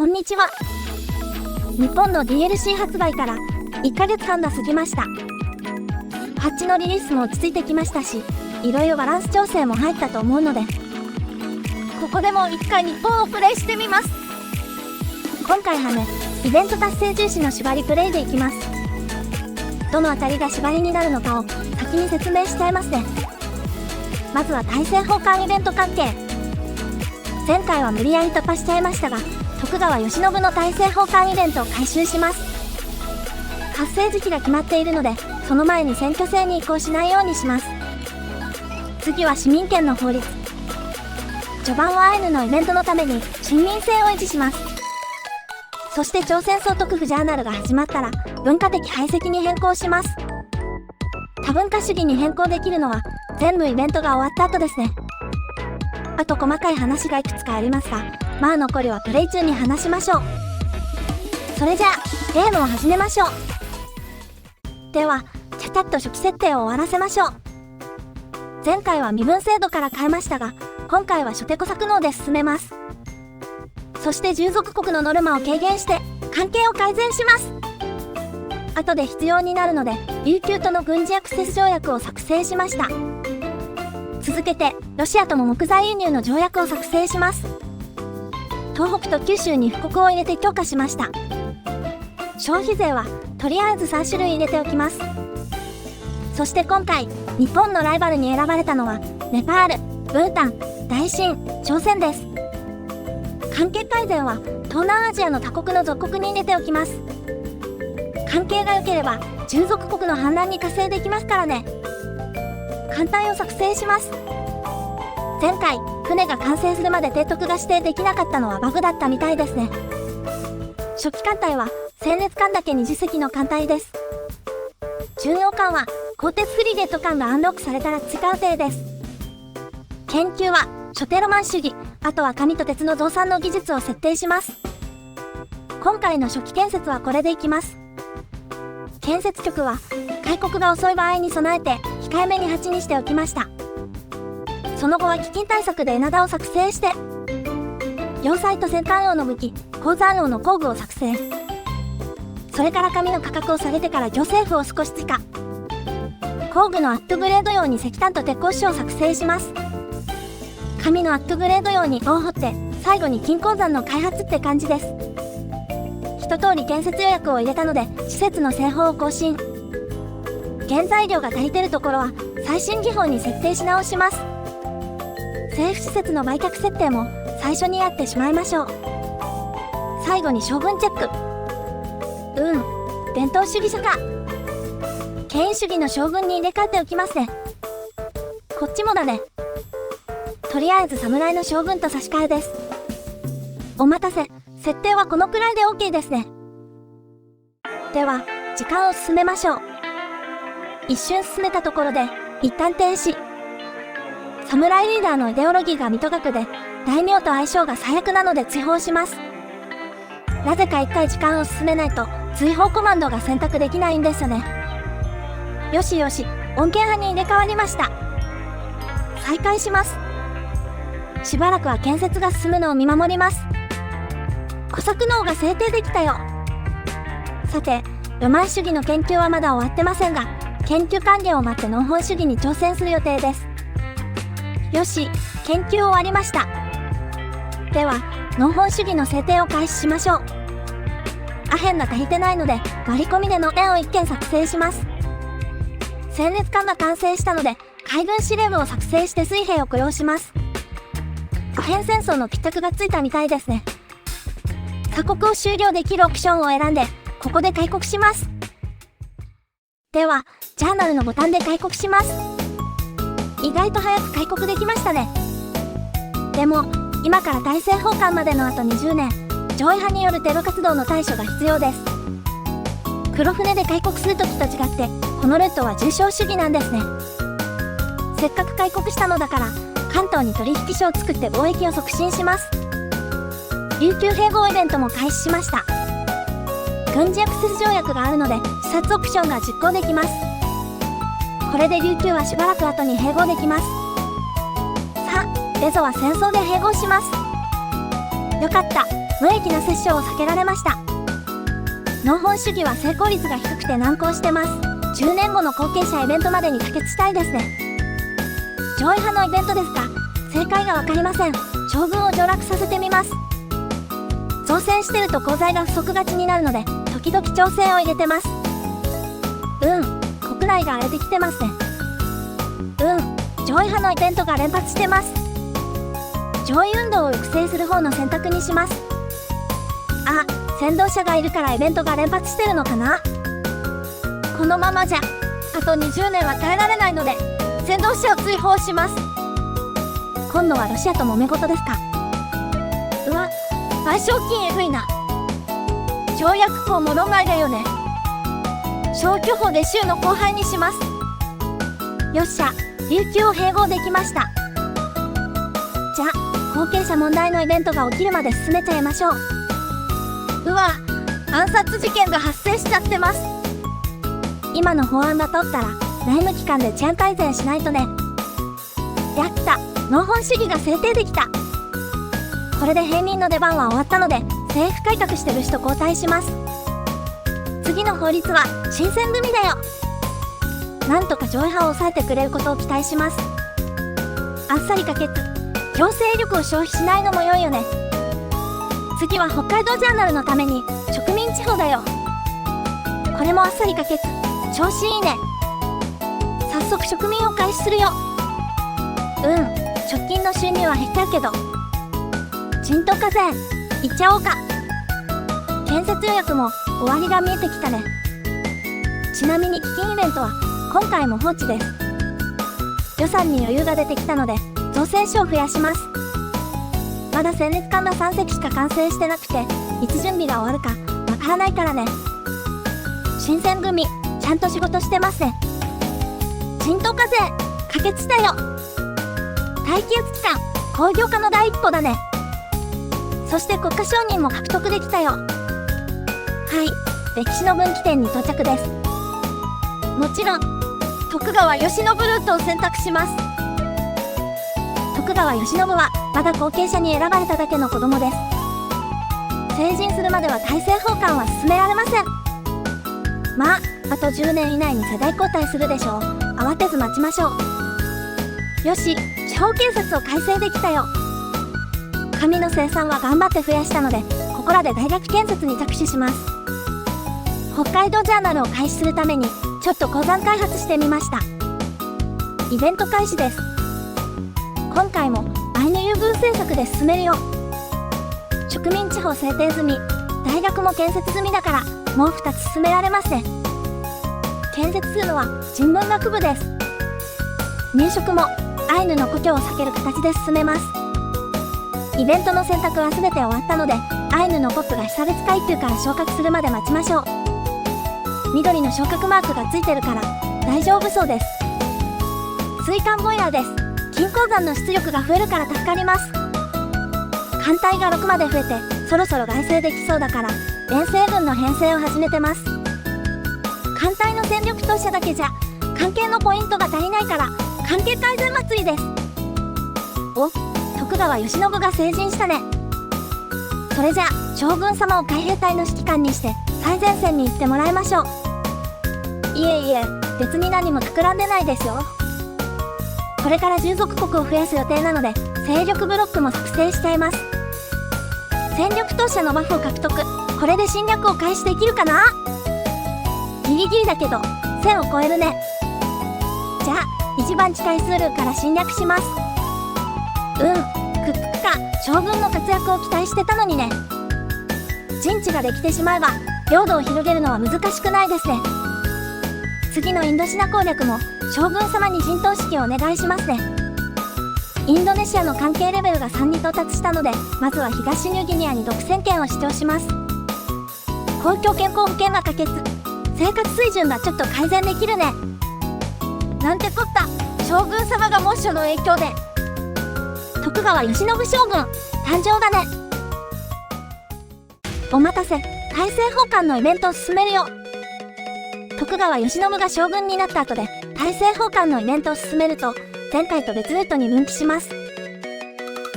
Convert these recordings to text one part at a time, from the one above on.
こんにちは。日本の DLC 発売から1ヶ月半が過ぎました。パッチのリリースも落ち着いてきましたし、いろいろバランス調整も入ったと思うので、ここでも一回日本をプレイしてみます。今回はね、イベント達成重視の縛りプレイでいきます。どのあたりが縛りになるのかを先に説明しちゃいますね。まずは大政奉還イベント関係。前回は無理やり突破しちゃいましたが、徳川慶喜の大政奉還イベントを回収します。発生時期が決まっているので、その前に選挙制に移行しないようにします。次は市民権の法律。序盤はアイヌのイベントのために親民性を維持します。そして朝鮮総督府ジャーナルが始まったら文化的排斥に変更します。多文化主義に変更できるのは全部イベントが終わった後ですね。あと細かい話がいくつかありますが、まあ残りはプレイ中に話しましょう。それじゃあゲームを始めましょう。ではちゃちゃっと初期設定を終わらせましょう。前回は身分制度から変えましたが、今回は初手小作能で進めます。そして従属国のノルマを軽減して関係を改善します。後で必要になるので琉球との軍事アクセス条約を作成しました。続けてロシアとも木材輸入の条約を作成します。東北と九州に布告を入れて強化しました。消費税はとりあえず3種類入れておきます。そして今回日本のライバルに選ばれたのはネパール、ブータン、大清、朝鮮です。関係改善は東南アジアの他国の属国に入れておきます。関係が良ければ従属国の反乱に加勢できますからね。艦隊を作成します。前回船が完成するまで提督が指定できなかったのはバグだったみたいですね。初期艦隊は戦列艦だけ20隻の艦隊です。巡洋艦は鋼鉄フリゲート艦がアンロックされたら追加予定です。研究は初手ロマン主義、あとは紙と鉄の増産の技術を設定します。今回の初期建設はこれでいきます。建設局は開国が遅い場合に備えて控えめに8にしておきました。その後は飢饉対策で稲田を作成して、要塞と戦艦王の武器、鉱山王の工具を作成。それから紙の価格を下げてから行政府を少し追加。工具のアップグレード用に石炭と鉄鋼種を作成します。紙のアップグレード用に棒を掘って最後に金鉱山の開発って感じです。一通り建設予約を入れたので施設の製法を更新。原材料が足りてるところは最新技法に設定し直します。政府施設の売却設定も最初にやってしまいましょう。最後に将軍チェック。伝統主義者か。権威主義の将軍に入れ替えておきますね。こっちもだね。とりあえず侍の将軍と差し替えです。お待たせ、設定はこのくらいで OK ですね。では時間を進めましょう。一瞬進めたところで一旦停止。侍リーダーのイデオロギーが水戸学で大名と相性が最悪なので追放します。なぜか一回時間を進めないと追放コマンドが選択できないんですよね。よしよし、穏健派に入れ替わりました。再開します。しばらくは建設が進むのを見守ります。小作能が制定できたよ。さて、ロマン主義の研究はまだ終わってませんが、研究完了を待って農本主義に挑戦する予定です。よし、研究終わりました。では農本主義の制定を開始しましょう。アヘンが足りてないので割り込みでの円を1件作成します。戦列艦が完成したので海軍司令部を作成して水兵を雇用します。アヘン戦争の決着がついたみたいですね。鎖国を終了できるオプションを選んでここで開国します。ではジャーナルのボタンで開国します。意外と早く開国できましたね。でも今から大政奉還までのあと20年、上位派によるテロ活動の対処が必要です。黒船で開国するときと違ってこのルートは重商主義なんですね。せっかく開国したのだから関東に取引所を作って貿易を促進します。琉球併合イベントも開始しました。軍事アクセス条約があるので視察オプションが実行できます。これで琉球はしばらく後に併合できます。さあ、蝦夷は戦争で併合します。よかった。無益な殺生を避けられました。農本主義は成功率が低くて難航してます。10年後の後継者イベントまでに可決したいですね。上位派のイベントですが、正解がわかりません。将軍を上洛させてみます。造船してると鋼材が不足がちになるので、時々調整を入れてます。国内が荒れてきてますね。上位派のイベントが連発してます。上位運動を育成する方の選択にします。あ、先導者がいるからイベントが連発してるのかな。このままじゃあと20年は耐えられないので、先導者を追放します。今度はロシアと揉め事ですか。賠償金えぐいな。条約法も論外だよね。消去法で州の後輩にします。よっしゃ、琉球を併合できました。じゃあ後継者問題のイベントが起きるまで進めちゃいましょう。暗殺事件が発生しちゃってます。今の法案が通ったら内務機関で治安改善しないとね。やった、農本主義が制定できた。これで平民の出番は終わったので、政府改革してる人交代します。次の法律は新選組だよ。なんとか上位派を抑えてくれることを期待します。あっさり可決。強制力を消費しないのも良いよね。次は北海道ジャーナルのために植民地法だよ。これもあっさり可決。調子いいね。早速植民を開始するよ。直近の収入は減ったけど、人と課税いっちゃおうか。建設予約も終わりが見えてきたね。ちなみに基金イベントは今回も放置です。予算に余裕が出てきたので造船所を増やします。まだ戦列艦が3隻しか完成してなくて、いつ準備が終わるかわからないからね。新選組ちゃんと仕事してますね。人と課税可決したよ。耐久期間工業化の第一歩だね。そして国家承認も獲得できたよ。歴史の分岐点に到着です。もちろん徳川慶喜ルートを選択します。徳川慶喜はまだ後継者に選ばれただけの子供です。成人するまでは大政奉還は進められません。あと10年以内に世代交代するでしょう。慌てず待ちましょう。よし、地方建設を改正できたよ。紙の生産は頑張って増やしたので、ここらで大学建設に着手します。北海道ジャーナルを開始するためにちょっと鉱山開発してみました。イベント開始です。今回もアイヌ優遇政策で進めるよ。植民地法制定済み、大学も建設済みだからもう2つ進められますね。建設するのは人文学部です。入植もアイヌの故郷を避ける形で進めます。イベントの選択は全て終わったので、アイヌのポップが被差別階級から昇格するまで待ちましょう。緑の昇格マークがついてるから大丈夫そうです。水管ボイラーです。金鉱山の出力が増えるから助かります。艦隊が6まで増えてそろそろ外征できそうだから遠征軍の編成を始めてます。艦隊の戦力投射だけじゃ関係のポイントが足りないから関係改善祭りです。徳川慶喜が成人したね。それじゃあ将軍様を海兵隊の指揮官にして最前線に行ってもらいましょう。いえ別に何も企んでないですよ。これから従属国を増やす予定なので勢力ブロックも作成しちゃいます。戦力投射のバフを獲得。これで侵略を開始できるかな。ギリギリだけど1000を超えるね。じゃあ一番近いスールーから侵略します。くっつくか。将軍の活躍を期待してたのにね。陣地ができてしまえば領土を広げるのは難しくないですね。次のインドシナ攻略も将軍様に陣頭指揮をお願いしますね。インドネシアの関係レベルが3に到達したので、まずは東ニューギニアに独占権を主張します。公共健康保険が可決。生活水準がちょっと改善できるね。なんてこった。将軍様が猛暑の影響で徳川慶喜将軍誕生だね。お待たせ。大政奉還のイベントを進めるよ。徳川慶喜が将軍になった後で大政奉還のイベントを進めると前回と別ルートに分岐します。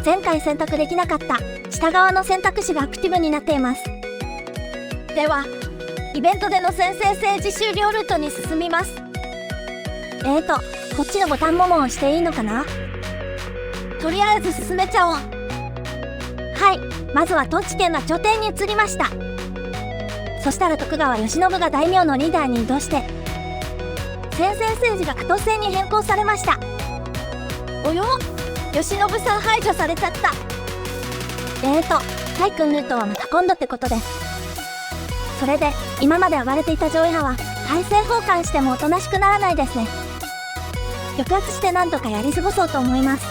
前回選択できなかった下側の選択肢がアクティブになっています。では、イベントでの先制制自終了ルートに進みます。こっちのボタンも押していいのかな？とりあえず進めちゃおう。はい、まずは東地県の頂点に移りました。そしたら徳川慶喜が大名のリーダーに移動して、先制政治が加藤制に変更されました。およ？慶喜さん排除されちゃった。タイ君ルートはまた今度ってことで。それで、今まで暴れていた上位派は、大政奉還してもおとなしくならないですね。抑圧して何とかやり過ごそうと思います。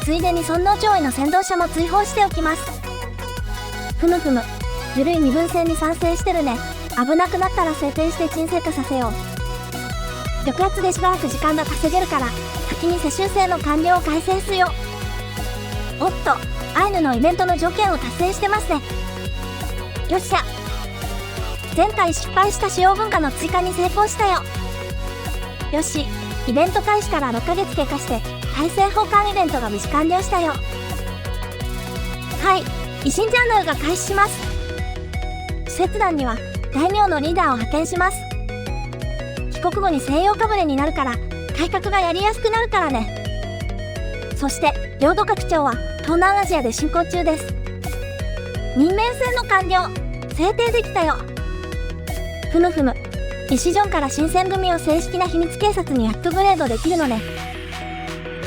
ついでに尊王攘夷の先導者も追放しておきます。ふむふむ、ゆるい身分制に賛成してるね。危なくなったら制定して沈静化させよう。抑圧でしばらく時間が稼げるから、先に世襲制の完了を改正すよ。おっと、アイヌのイベントの条件を達成してますね。よっしゃ。前回失敗した主要文化の追加に成功したよ。よし、イベント開始から6ヶ月経過して、大政奉還イベントが無事完了したよ。はい、維新ジャーナルが開始します。使節団には大名のリーダーを派遣します。帰国後に西洋かぶれになるから、改革がやりやすくなるからね。そして、領土拡張は東南アジアで進行中です。任命制の完了、制定できたよ。ふむふむ、イシジョンから新選組を正式な秘密警察にアップグレードできるのね。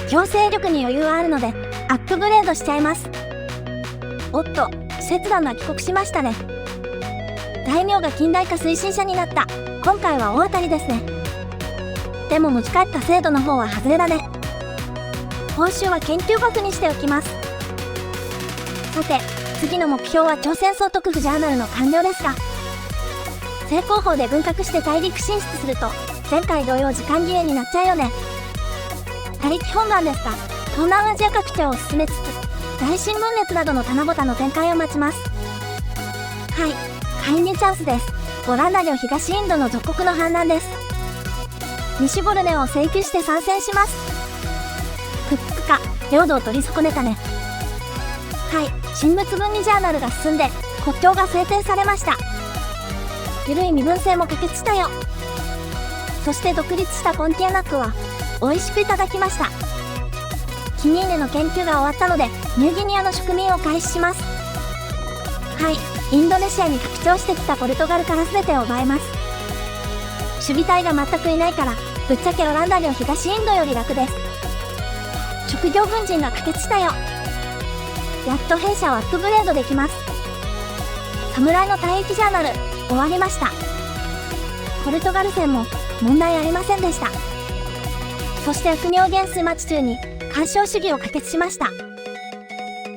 強制力に余裕はあるので、アップグレードしちゃいます。おっと、使節団が帰国しましたね。大名が近代化推進者になった。今回は大当たりですね。でも持ち帰った制度の方は外れだね。報酬は研究額にしておきます。さて、次の目標は朝鮮総督府ジャーナルの完了ですが、正攻法で軍拡して大陸進出すると、前回同様時間切れになっちゃうよね。他力本願ですが、東南アジア拡張を進めつつ、大新分裂などの棚ぼたの展開を待ちます。はい、介入チャンスです。オランダ領東インドの属国の反乱です。西ボルネオを請求して参戦します。ふっくか、領土を取り損ねたね。はい、神仏分離ジャーナルが進んで、国境が制定されました。ゆるい身分制も可決したよ。そして独立したポンティアナックは、美味しくいただきました。キニーネの研究が終わったので、ニューギニアの植民を開始します。はい、インドネシアに拡張してきたポルトガルから全てを奪います。守備隊が全くいないから、ぶっちゃけオランダ領東インドより楽です。職業軍人が可決したよ。やっと弊社をアップグレードできます。侍の退役ジャーナル、終わりました。ポルトガル戦も問題ありませんでした。そして悪名原数町中に干渉主義を可決しました。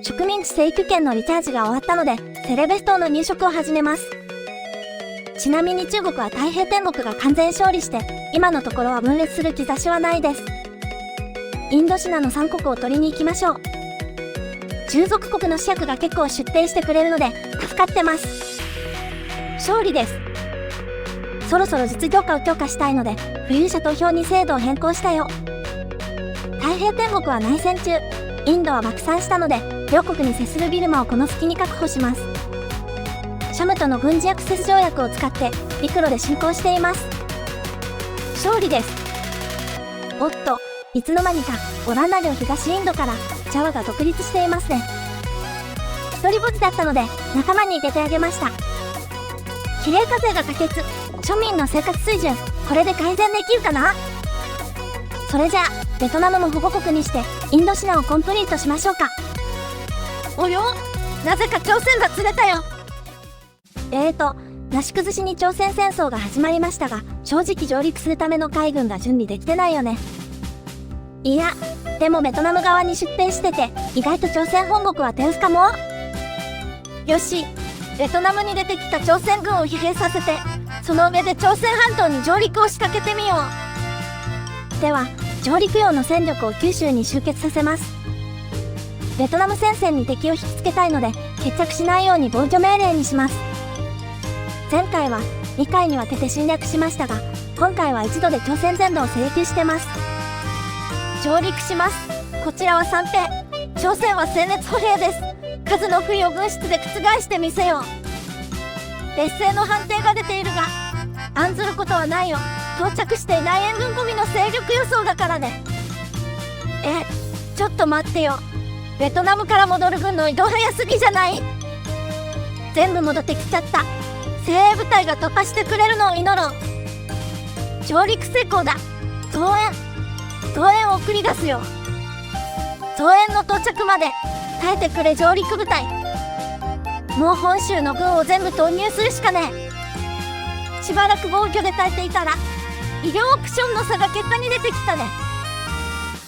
植民地請求権のリチャージが終わったので、セレベス島の入植を始めます。ちなみに中国は太平天国が完全勝利して、今のところは分裂する兆しはないです。インドシナの3国を取りに行きましょう。従属国の使役が結構出廷してくれるので、助かってます。勝利です。そろそろ実業家を強化したいので、富裕者投票に制度を変更したよ。太平天国は内戦中、インドは爆散したので、両国に接するビルマをこの隙に確保します。シャムとの軍事アクセス条約を使って、陸路で進行しています。勝利です。おっと、いつの間にか、オランダ領東インドから、ジャワが独立していますね。一人ぼっちだったので、仲間に入れてあげました。比例課税が可決、庶民の生活水準、これで改善できるかな？それじゃあ、ベトナムも保護国にして、インドシナをコンプリートしましょうか。およ？なぜか朝鮮が釣れたよ。なし崩しに朝鮮戦争が始まりましたが、正直上陸するための海軍が準備できてないよね。いや、でもベトナム側に出兵してて、意外と朝鮮本国は手薄かも。よし、ベトナムに出てきた朝鮮軍を疲弊させて、その上で朝鮮半島に上陸を仕掛けてみよう。では、上陸用の戦力を九州に集結させます。ベトナム戦線に敵を引きつけたいので、決着しないように防御命令にします。前回は2回に分けて侵略しましたが、今回は一度で朝鮮全土を制球してます。上陸します。こちらは三平。朝鮮は戦列歩兵です。数の不意を軍室で覆してみせよう。劣勢の判定が出ているが、案ずることはないよ。到着していない援軍込みの勢力予想だからね。ちょっと待ってよ。ベトナムから戻る軍の移動早すぎじゃない？全部戻ってきちゃった。精鋭部隊が突破してくれるのを祈ろう。上陸成功だ。増援を送り出すよ。増援の到着まで耐えてくれ上陸部隊。もう本州の軍を全部投入するしかねえ。しばらく防御で耐えていたら医療オプションの差が結果に出てきたね。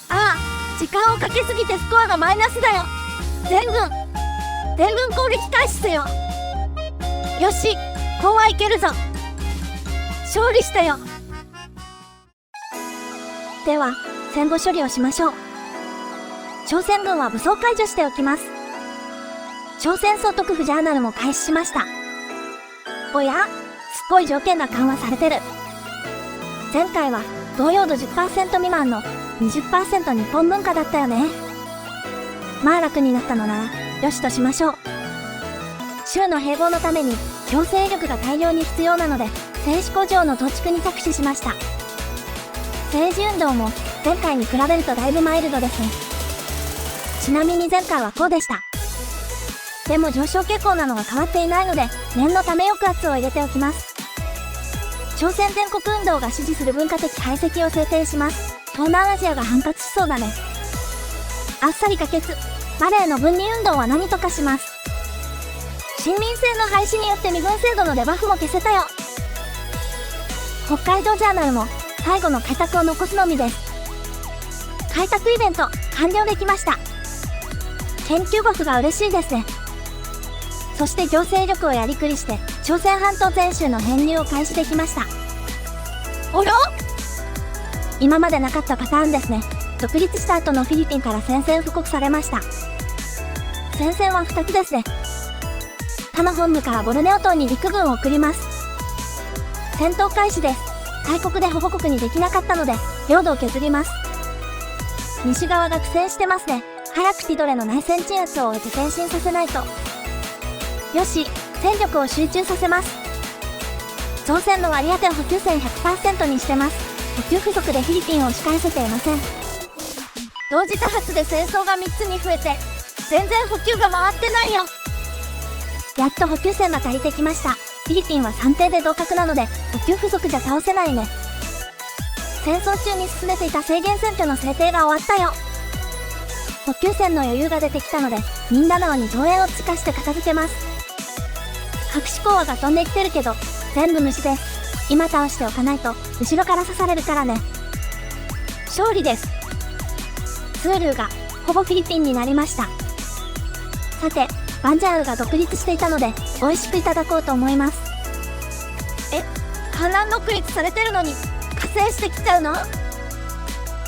ああ、時間をかけすぎてスコアがマイナスだよ。全軍攻撃開始せよ。よし、こうはいけるぞ。勝利したよ。では戦後処理をしましょう。朝鮮軍は武装解除しておきます。朝鮮総督府ジャーナルも開始しました。おや、すっごい条件が緩和されてる。前回は同様度 10% 未満の 20% 日本文化だったよね。まあ楽になったのならよしとしましょう。州の併合のために強制力が大量に必要なので製紙工場の増築に着手しました。政治運動も前回に比べるとだいぶマイルドですね。ちなみに前回はこうでした。でも上昇傾向なのが変わっていないので念のため抑圧を入れておきます。朝鮮全国運動が支持する文化的排斥を制定します。東南アジアが反発しそうだね。あっさり可決。バレエの分離運動は何とかします。親民制の廃止によって身分制度のデバフも消せたよ。北海道ジャーナルも最後の開拓を残すのみです。開拓イベント完了できました。研究国が嬉しいですね。そして行政力をやりくりして朝鮮半島全州の編入を開始できました。およ？今までなかったパターンですね。独立した後のフィリピンから宣戦布告されました。宣戦は2つですね。タマ本部からボルネオ島に陸軍を送ります。戦闘開始です。大国で保護国にできなかったので領土を削ります。西側が苦戦してますね。早くティドレの内戦鎮圧を終えて前進させないと。よし、戦力を集中させます。造船の割り当てを補給線 100% にしてます。補給不足でフィリピンを押し返せていません。同時多発で戦争が3つに増えて全然補給が回ってないよ。やっと補給線が足りてきました。フィリピンは算定で同格なので補給不足じゃ倒せないね。戦争中に進めていた制限選挙の制定が終わったよ。補給線の余裕が出てきたのでミンダナオに増援を追加して片付けます。隠し講話が飛んできてるけど全部虫です。今倒しておかないと後ろから刺されるからね。勝利です。スールーがほぼフィリピンになりました。さてバンジャールが独立していたので美味しくいただこうと思います。反乱独立されてるのに加勢してきちゃうの？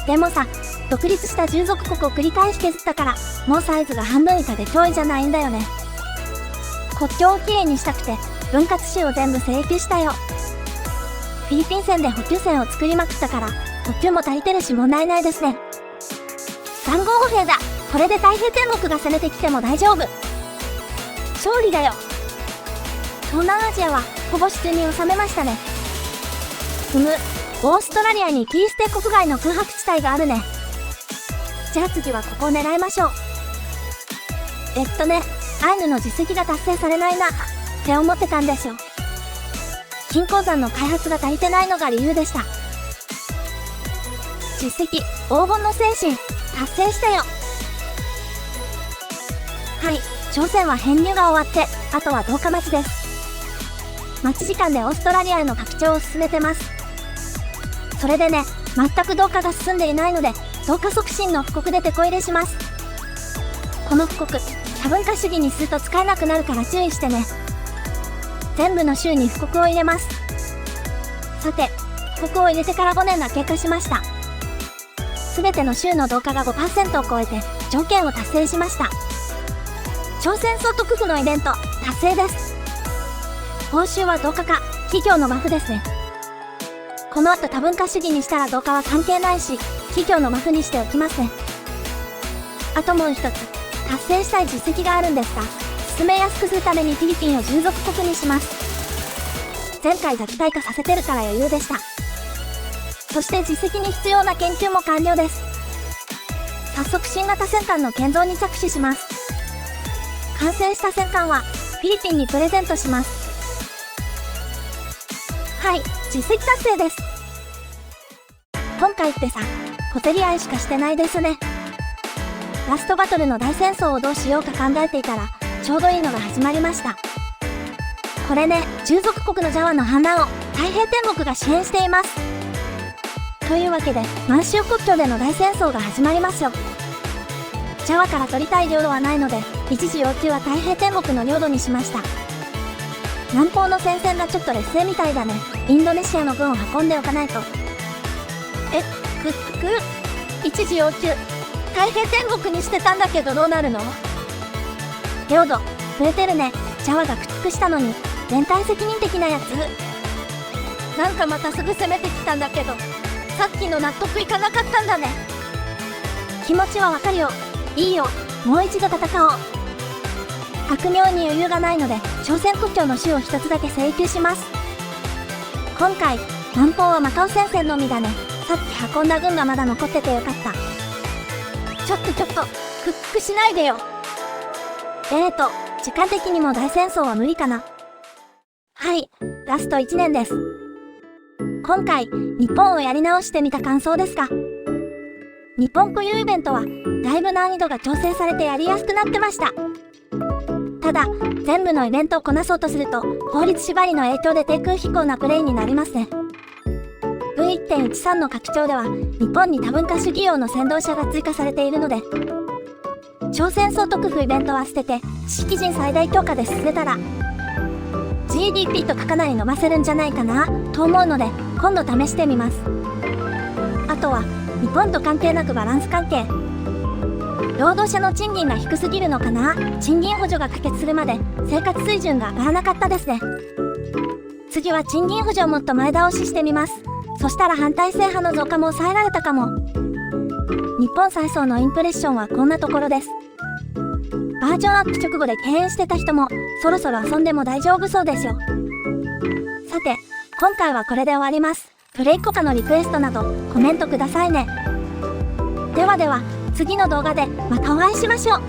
でもさ、独立した従属国を繰り返し削ったからもうサイズが半分以下で脅威じゃないんだよね。国境をきれいにしたくて分割州を全部請求したよ。フィリピン線で補給線を作りまくったから補給も足りてるし問題ないですね。3号歩兵だ。これで太平天国が攻めてきても大丈夫。勝利だよ。東南アジアはほぼ手中に収めましたね。オーストラリアにキリステ国外の空白地帯があるね。じゃあ次はここを狙いましょう。アイヌの実績が達成されないなって思ってたんですよ。金鉱山の開発が足りてないのが理由でした。実績、黄金の精神、達成したよ。はい、朝鮮は編入が終わって、あとは10日待ちです。待ち時間でオーストラリアへの拡張を進めてます。それでね、全く同化が進んでいないので、同化促進の布告でテこ入れします。この布告、多文化主義にすると使えなくなるから注意してね。全部の州に布告を入れます。さて、布告を入れてから5年が経過しました。すべての州の同化が 5% を超えて条件を達成しました。朝鮮総督府のイベント達成です。報酬は同化か企業のバフですね。この後多文化主義にしたら同化は関係ないし企業のバフにしておきますね。あともう一つ、達成したい実績があるんですが、進めやすくするためにフィリピンを従属国にします。前回弱体化させてるから余裕でした。そして実績に必要な研究も完了です。早速新型戦艦の建造に着手します。完成した戦艦はフィリピンにプレゼントします。はい、実績達成です。今回ってさ、小競り合いしかしてないですね。ラストバトルの大戦争をどうしようか考えていたら、ちょうどいいのが始まりました。これね、従属国のジャワの反乱を太平天国が支援しています。というわけで、満州国境での大戦争が始まりますよ。ジャワから取りたい領土はないので、一時要求は太平天国の領土にしました。南方の戦線がちょっと劣勢みたいだね。インドネシアの軍を運んでおかないと。一時要求、太平天国にしてたんだけどどうなるの？領土、増えてるね。ジャワが駆逐したのに、連帯責任的なやつ。なんかまたすぐ攻めてきたんだけど、さっきの納得いかなかったんだね。気持ちはわかるよ。いいよ、もう一度戦おう。悪名に余裕がないので、朝鮮国境の州を一つだけ請求します。今回、南方はマカオ戦線のみだね。さっき運んだ軍がまだ残っててよかった。ちょっと、屈服しないでよ。時間的にも大戦争は無理かな。はい、ラスト1年です。今回、日本をやり直してみた感想ですが、日本固有イベントは、だいぶ難易度が調整されてやりやすくなってました。ただ、全部のイベントをこなそうとすると、法律縛りの影響で低空飛行なプレイになりますね。V1.13 の拡張では、日本に多文化主義用の先導者が追加されているので、朝鮮総督府イベントは捨てて、知識人最大強化で進めたら、GDP とかかなり伸ばせるんじゃないかな、と思うので、今度試してみます。あとは、日本と関係なくバランス関係。労働者の賃金が低すぎるのかな。賃金補助が可決するまで生活水準が上がらなかったですね。次は賃金補助をもっと前倒ししてみます。そしたら反体制派の増加も抑えられたかも。日本再送のインプレッションはこんなところです。バージョンアップ直後で敬遠してた人もそろそろ遊んでも大丈夫そうですよ。さて、今回はこれで終わります。プレイコカのリクエストなどコメントくださいね。ではでは、次の動画でまたお会いしましょう。